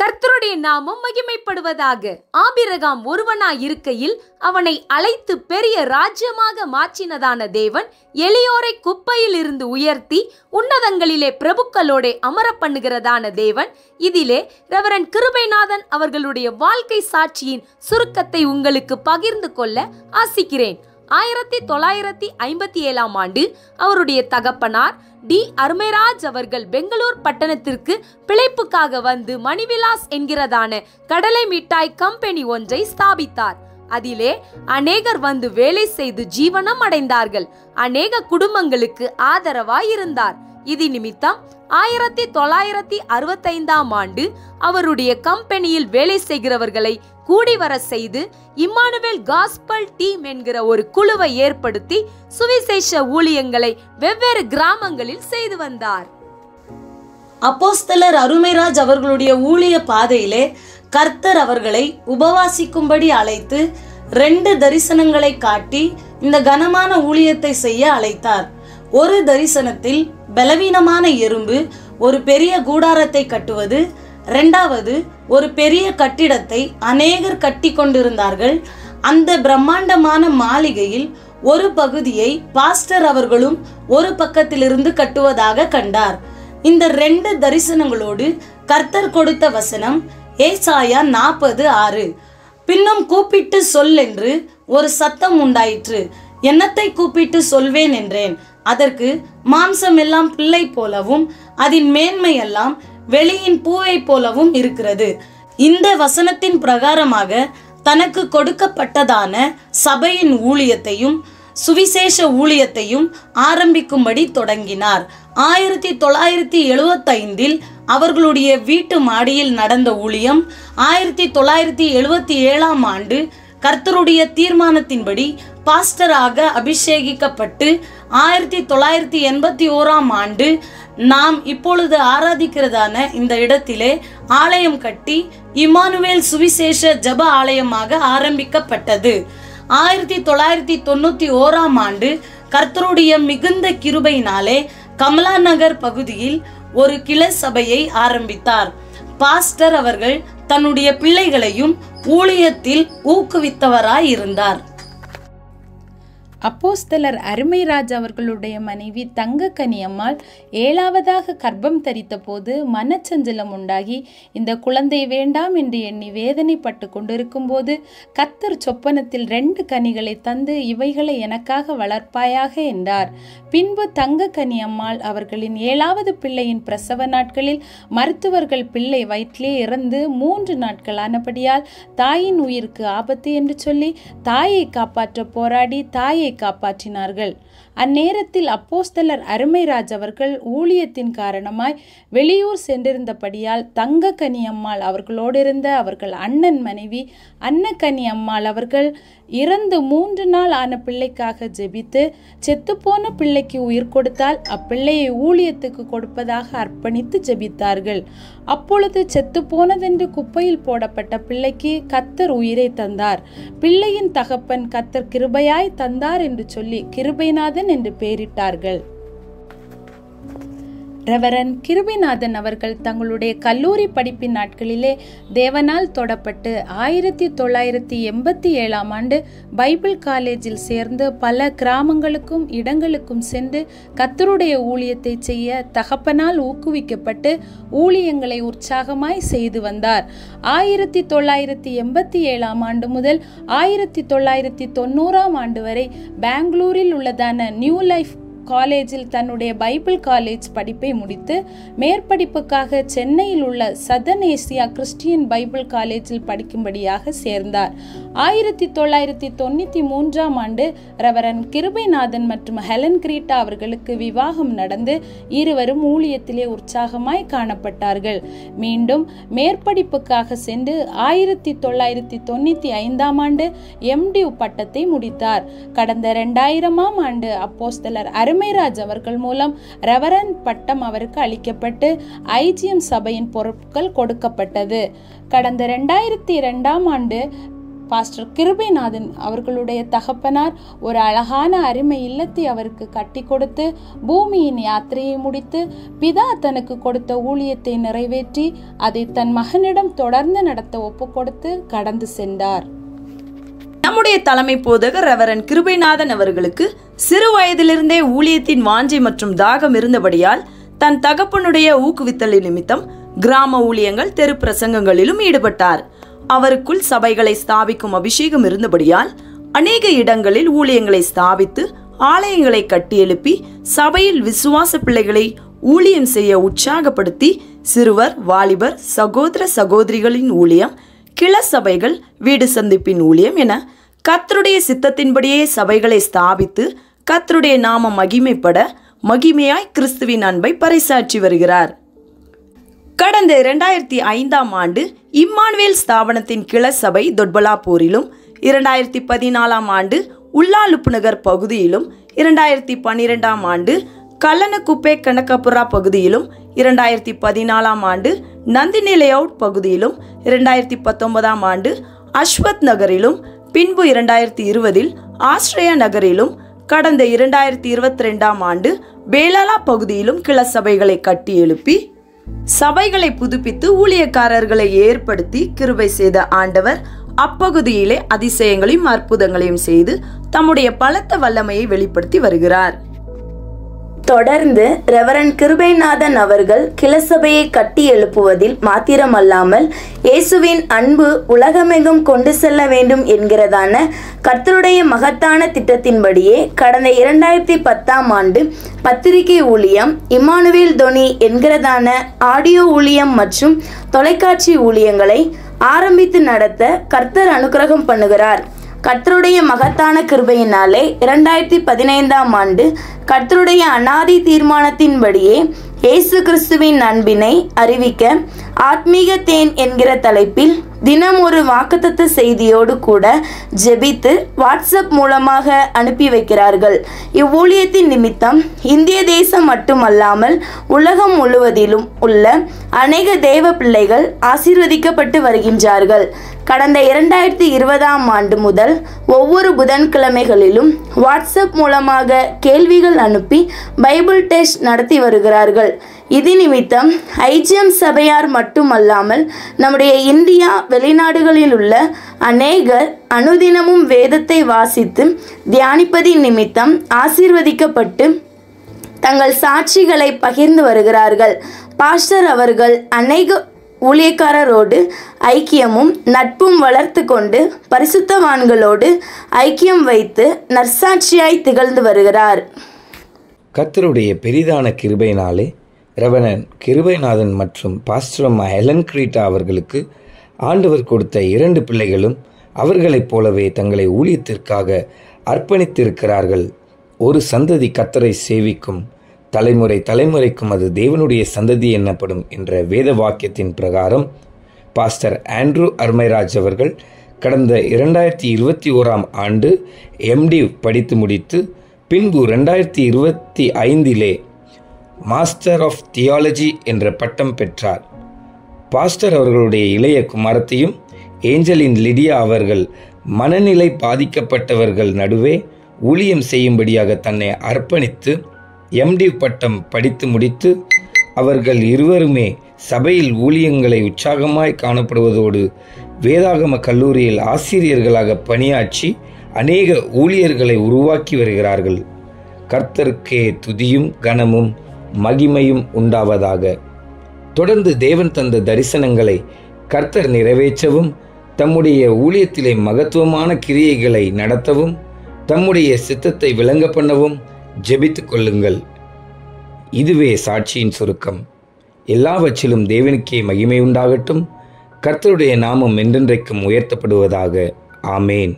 கர்த்தருடைய நாமம் மகிமைப்படுவதாக. ஆபிரகாம் ஒருவனாய் இருக்கையில் அவனை அழைத்து பெரிய ராஜ்யமாக மாற்றினதான தேவன் எளியோரை குப்பையில் இருந்து உயர்த்தி உன்னதங்களிலே பிரபுக்களோட அமர பண்ணுகிறதான தேவன். இதிலே ரெவரண்ட் கிருபைநாதன் அவர்களுடைய வாழ்க்கை சாட்சியின் சுருக்கத்தை உங்களுக்கு பகிர்ந்து கொள்ள ஆசிக்கிறேன். 1957ஆம் ஆண்டு அவருடைய தகப்பனார் டி அருமைராஜ் அவர்கள் பெங்களூர் பட்டணத்திற்கு பிழைப்புக்காக வந்து மணிவிலாஸ் என்கிறதான கடலை மிட்டாய் கம்பெனி ஒன்றை ஸ்தாபித்தார். அதிலே அநேகர் வந்து வேலை செய்து ஜீவனம் அடைந்தார்கள். அநேக குடும்பங்களுக்கு ஆதரவாய் இருந்தார். இது நிமித்தம் 1965ஆம் ஆண்டு அவருடைய கம்பெனியில் வேலை செய்கிறவர்களை கூடி வர செய்து இம்மானுவேல் காஸ்பல் டீம் என்கிற ஒரு குழுவை ஏற்படுத்தி சுவிசேஷ ஊழியங்களை வெவ்வேறு கிராமங்களில் செய்து வந்தார். அப்போஸ்தலர் அருமைராஜ் அவர்களுடைய ஊழிய பாதையிலே கர்த்தர் அவர்களை உபவாசிக்கும்படி அழைத்து 2 தரிசனங்களை காட்டி இந்த கனமான ஊழியத்தை செய்ய அழைத்தார். ஒரு தரிசனத்தில் பலவீனமான எறும்பு ஒரு பெரிய கூடாரத்தை கட்டுவது, 2வது ஒரு பெரிய கட்டிடத்தை அநேகர் கட்டி கொண்டிருந்தார்கள். அந்த பிரம்மாண்டமான மாளிகையில் ஒரு பகுதியை பாஸ்டர் அவர்களும் ஒரு பக்கத்திலிருந்து கட்டுவதாக கண்டார். இந்த 2 தரிசனங்களோடு கர்த்தர் கொடுத்த வசனம் ஏசாயா 40:6. பின்னும் கூப்பிட்டு சொல் என்று ஒரு சத்தம் உண்டாயிற்று. என்னத்தை கூப்பிட்டு சொல்வேன் என்றேன். அதற்கு மாம்சம் எல்லாம் பிள்ளை போலவும் அதன் மேன்மை எல்லாம் வெளியின் பூவை போலவும் இருக்கிறது. இந்த வசனத்தின் பிரகாரமாக தனக்கு கொடுக்கப்பட்டதான சபையின் ஊழியத்தையும் சுவிசேஷ ஊழியத்தையும் ஆரம்பிக்கும்படி தொடங்கினார். 1975இல் அவர்களுடைய வீட்டு மாடியில் நடந்த ஊழியம் 1977ஆம் ஆண்டு கர்த்தருடைய தீர்மானத்தின்படி பாஸ்டராக அபிஷேகிக்கப்பட்டு 1981ஆம் ஆண்டு நாம் இப்பொழுது ஆராதிக்கிறதான இந்த இடத்திலே ஆலயம் கட்டி இம்மானுவேல் சுவிசேஷ ஜப ஆலயமாக ஆரம்பிக்கப்பட்டது. 1991ஆம் ஆண்டு கர்த்தருடைய மிகுந்த கிருபையினாலே கமலா நகர் பகுதியில் ஒரு கிளை சபையை ஆரம்பித்தார். பாஸ்டர் அவர்கள் தன்னுடைய பிள்ளைகளையும் ஊழியத்தில் ஊக்குவித்தவராய் இருந்தார். அப்போஸ்தலர் அருமைராஜ் அவர்களுடைய மனைவி தங்கக்கனி அம்மாள் 7வதாக கர்ப்பம் தரித்த போது மனச்சஞ்சலம் உண்டாகி இந்த குழந்தை வேண்டாம் என்று எண்ணி வேதனைப்பட்டு கொண்டிருக்கும் போது கர்த்தர் சொப்பனத்தில் 2 கனிகளை தந்து இவைகளை எனக்காக வளர்ப்பாயாக என்றார். பின்பு தங்கக்கனி அம்மாள் அவர்களின் 7வது பிள்ளையின் பிரசவ நாட்களில் மருத்துவர்கள் பிள்ளை வயிற்றிலே இறந்து 3 நாட்கள் ஆனபடியால் தாயின் உயிருக்கு ஆபத்து என்று சொல்லி தாயை காப்பாற்ற போராடி தாயை காப்பாற்றினார்கள். அந்நேரத்தில் அப்போஸ்தலர் அருமைராஜ் அவர்கள் ஊழியத்தின் காரணமாய் வெளியூர் சென்றிருந்தபடியால் தங்கக்கனி அம்மாள் அவர்களோடு இருந்த அவர்கள் அண்ணன் மனைவி அன்னக்கனி அம்மாள் அவர்கள் இறந்து 3 நாள் ஆன பிள்ளைக்காக ஜெபித்து செத்துப்போன பிள்ளைக்கு உயிர் கொடுத்தால் அப்பிள்ளையை ஊழியத்துக்கு கொடுப்பதாக அர்ப்பணித்து ஜெபித்தார்கள். அப்பொழுது செத்து போனதென்று குப்பையில் போடப்பட்ட பிள்ளைக்கு கர்த்தர் உயிரை தந்தார். பிள்ளையின் தகப்பன் கர்த்தர் கிருபையாய் தந்தார் என்று சொல்லி கிருபைநாதன் என்று பெயரிட்டார்கள். ரெவரண்ட் கிருபைநாதன் அவர்கள் தங்களுடைய கல்லூரி படிப்பின் நாட்களிலே தேவனால் தொடப்பட்டு 1987ஆம் ஆண்டு பைபிள் காலேஜில் சேர்ந்து பல கிராமங்களுக்கும் இடங்களுக்கும் சென்று கர்த்தருடைய ஊழியத்தை செய்ய தகப்பனால் ஊக்குவிக்கப்பட்டு ஊழியங்களை உற்சாகமாய் செய்து வந்தார். 1987ஆம் ஆண்டு முதல் 1990ஆம் ஆண்டு வரை பெங்களூரில் உள்ளதான நியூ லைஃப் காலேஜில் தன்னுடைய பைபிள் காலேஜ் படிப்பை முடித்து மேற்படிப்புக்காக சென்னையில் உள்ள சதர்ன் ஏசியா கிறிஸ்டியன் பைபிள் காலேஜில் படிக்கும்படியாக சேர்ந்தார். 1993ஆம் ஆண்டு ரெவரண்ட் கிருபைநாதன் மற்றும் ஹெலன் கிரீட்டா அவர்களுக்கு விவாகம் நடந்து இருவரும் ஊழியத்திலே உற்சாகமாய் காணப்பட்டார்கள். மீண்டும் மேற்படிப்புக்காக சென்று 1995ஆம் ஆண்டு MD பட்டத்தை முடித்தார். கடந்த 2000ஆம் ஆண்டு அப்போஸ்தலர் அருமைராஜ் அவர்கள் மூலம் ரெவரண்ட் பட்டம் அவருக்கு அளிக்கப்பட்டு IGM சபையின் பொறுப்புகள் கொடுக்கப்பட்டது. கடந்த 2002ஆம் ஆண்டு பாஸ்டர் கிருபைநாதன் அவர்களுடைய தகப்பனார் ஒரு அழகான அருமை இல்லத்தை அவருக்கு கட்டி கொடுத்து பூமியின் யாத்திரையை முடித்து பிதா தனக்கு கொடுத்த ஊழியத்தை நிறைவேற்றி அதை தன் மகனிடம் தொடர்ந்து நடத்த ஒப்பு கொடுத்து கடந்து சென்றார். நம்முடைய தலைமை போதகர் ரெவரண்ட் கிருபைநாதன் அவர்களுக்கு சிறு வயதிலிருந்தே ஊழியத்தின் வாஞ்சை மற்றும் தாகம் இருந்தபடியால் தன் தகப்பனுடைய ஊக்குவித்தல் நிமித்தம் கிராம ஊழியங்கள், தெரு பிரசங்கங்களிலும் ஈடுபட்டார். அவருக்குள் சபைகளை ஸ்தாபிக்கும் அபிஷேகம் இருந்தபடியால் அநேக இடங்களில் ஊழியங்களை ஸ்தாபித்து ஆலயங்களை கட்டி எழுப்பி சபையில் விசுவாச பிள்ளைகளை ஊழியம் செய்ய உற்சாகப்படுத்தி சிறுவர், வாலிபர், சகோதர சகோதரிகளின் ஊழியம், கிள சபைகள், வீடு சந்திப்பின் ஊழியம் என கர்த்தருடைய சித்தத்தின்படியே சபைகளை ஸ்தாபித்து கர்த்தருடைய நாம மகிமைப்பட மகிமையாய் கிறிஸ்துவின் அன்பை பறைசாற்றி வருகிறார். கடந்த 2005ஆம் ஆண்டு இம்மானுவேல் ஸ்தாபனத்தின் கிள சபை தொட்பலாப்பூரிலும், 2014ஆம் ஆண்டு உல்லாலுப்பு நகர் பகுதியிலும், 2012ஆம் ஆண்டு கல்லனகுப்பே கனகபுரா பகுதியிலும், 2014ஆம் ஆண்டு நந்தினி லேஅவுட் பகுதியிலும், 2019ஆம் ஆண்டு அஸ்வத் நகரிலும், பின்பு 2020இல் ஆஸ்திரேலியா நகரிலும், கடந்த 2022ஆம் ஆண்டு பேலாலா பகுதியிலும் கிள சபைகளை கட்டி எழுப்பி சபைகளை புதுப்பித்து ஊழியக்காரர்களை ஏற்படுத்தி கிருபை செய்த ஆண்டவர் அப்பகுதியிலே அதிசயங்களையும் அற்புதங்களையும் செய்து தம்முடைய பலத்த வல்லமையை வெளிப்படுத்தி வருகிறார். தொடர்ந்து ரெவரண்ட் கிருபைநாதன் அவர்கள் கிளசபையை கட்டி எழுப்புவதில் மாத்திரமல்லாமல் இயேசுவின் அன்பு உலகமெங்கும் கொண்டு செல்ல வேண்டும் என்கிறதான கர்த்தருடைய மகத்தான திட்டத்தின்படியே கடந்த 2010ஆம் ஆண்டு பத்திரிகை ஊழியம், இம்மானுவேல் தொனி என்கிறதான ஆடியோ ஊழியம் மற்றும் தொலைக்காட்சி ஊழியங்களை ஆரம்பித்து நடத்த கர்த்தர் அனுக்கிரகம் பண்ணுகிறார். கர்த்தருடைய மகத்தான கிருபையினாலே 2015ஆம் ஆண்டு கர்த்தருடைய அநாதி தீர்மானத்தின்படியே இயேசு கிறிஸ்துவின் அன்பினை அறிவிக்க ஆத்மீக தேன் என்கிற தலைப்பில் தினம் ஒரு வாக்குத்தத்த செய்தியோடு கூட ஜெபித்து வாட்ஸ்அப் மூலமாக அனுப்பி வைக்கிறார்கள். இவ்வூழியத்தின் நிமித்தம் இந்திய தேசம் மட்டுமல்லாமல் உலகம் முழுவதிலும் உள்ள அநேக தேவ பிள்ளைகள் ஆசீர்வதிக்கப்பட்டு வருகின்றார்கள். கடந்த 2020ஆம் ஆண்டு முதல் ஒவ்வொரு புதன்கிழமைகளிலும் வாட்ஸ்அப் மூலமாக கேள்விகள் அனுப்பி பைபிள் டெஸ்ட் நடத்தி வருகிறார்கள். இது நிமித்தம் ஐஜிஎம் சபையார் மட்டுமல்லாமல் நம்முடைய இந்தியா, வெளிநாடுகளில் உள்ள அநேகர் அனுதினமும் வேதத்தை வாசித்து தியானிப்பதின் நிமித்தம் ஆசீர்வதிக்கப்பட்டு தங்கள் சாட்சிகளை பகிர்ந்து வருகிறார்கள். பாஸ்டர் அவர்கள் அநேக ஊழியக்காரரோடு ஐக்கியமும் நட்பும் வளர்த்து கொண்டு பரிசுத்தவான்களோடு ஐக்கியம் வைத்து நற்சாட்சியாய் திகழ்ந்து வருகிறார். கர்த்தருடைய பெரிதான கிருபையினாலே ரெவரண்ட் கிருபைநாதன் மற்றும் பாஸ்டர் ஹெலன் கிரீட்டா அவர்களுக்கு ஆண்டவர் கொடுத்த 2 பிள்ளைகளும் அவர்களைப் போலவே தங்களை ஊழியத்திற்காக அர்ப்பணித்திருக்கிறார்கள். ஒரு சந்ததி கர்த்தரை சேவிக்கும், தலைமுறை தலைமுறைக்கும் அது தேவனுடைய சந்ததி என்னப்படும் என்ற வேத வாக்கியத்தின் பிரகாரம் பாஸ்டர் ஆண்ட்ரூ அர்மைராஜ் அவர்கள் கடந்த 2021ஆம் ஆண்டு MD படித்து முடித்து பின்பு 2025இலே மாஸ்டர் ஆஃப் தியாலஜி என்ற பட்டம் பெற்றார். பாஸ்டர் அவர்களுடைய இளைய குமாரத்தையும் ஏஞ்சலின் லிடியா அவர்கள் மனநிலை பாதிக்கப்பட்டவர்கள் நடுவே ஊழியம் செய்யும்படியாக தன்னை அர்ப்பணித்து MD பட்டம் படித்து முடித்து அவர்கள் இருவருமே சபையில் ஊழியங்களை உற்சாகமாய் காணப்படுவதோடு வேதாகம கல்லூரியில் ஆசிரியர்களாக பணியாற்றி அநேக ஊழியர்களை உருவாக்கி வருகிறார்கள். கர்த்தருக்கே துதியும் கனமும் மகிமையும் உண்டாவதாக. தொடர்ந்து தேவன் தந்த தரிசனங்களை கர்த்தர் நிறைவேற்றவும், தம்முடைய ஊழியத்திலே மகத்துவமான கிரியைகளை நடத்தவும், தம்முடைய சித்தத்தை விளங்க பண்ணவும் ஜெபித்துக் கொள்ளுங்கள். இதுவே சாட்சியின் சுருக்கம். எல்லாவற்றிலும் தேவனுக்கே மகிமை உண்டாகட்டும். கர்த்தருடைய நாமம் என்றென்றைக்கும் உயர்த்தப்படுவதாக. ஆமேன்.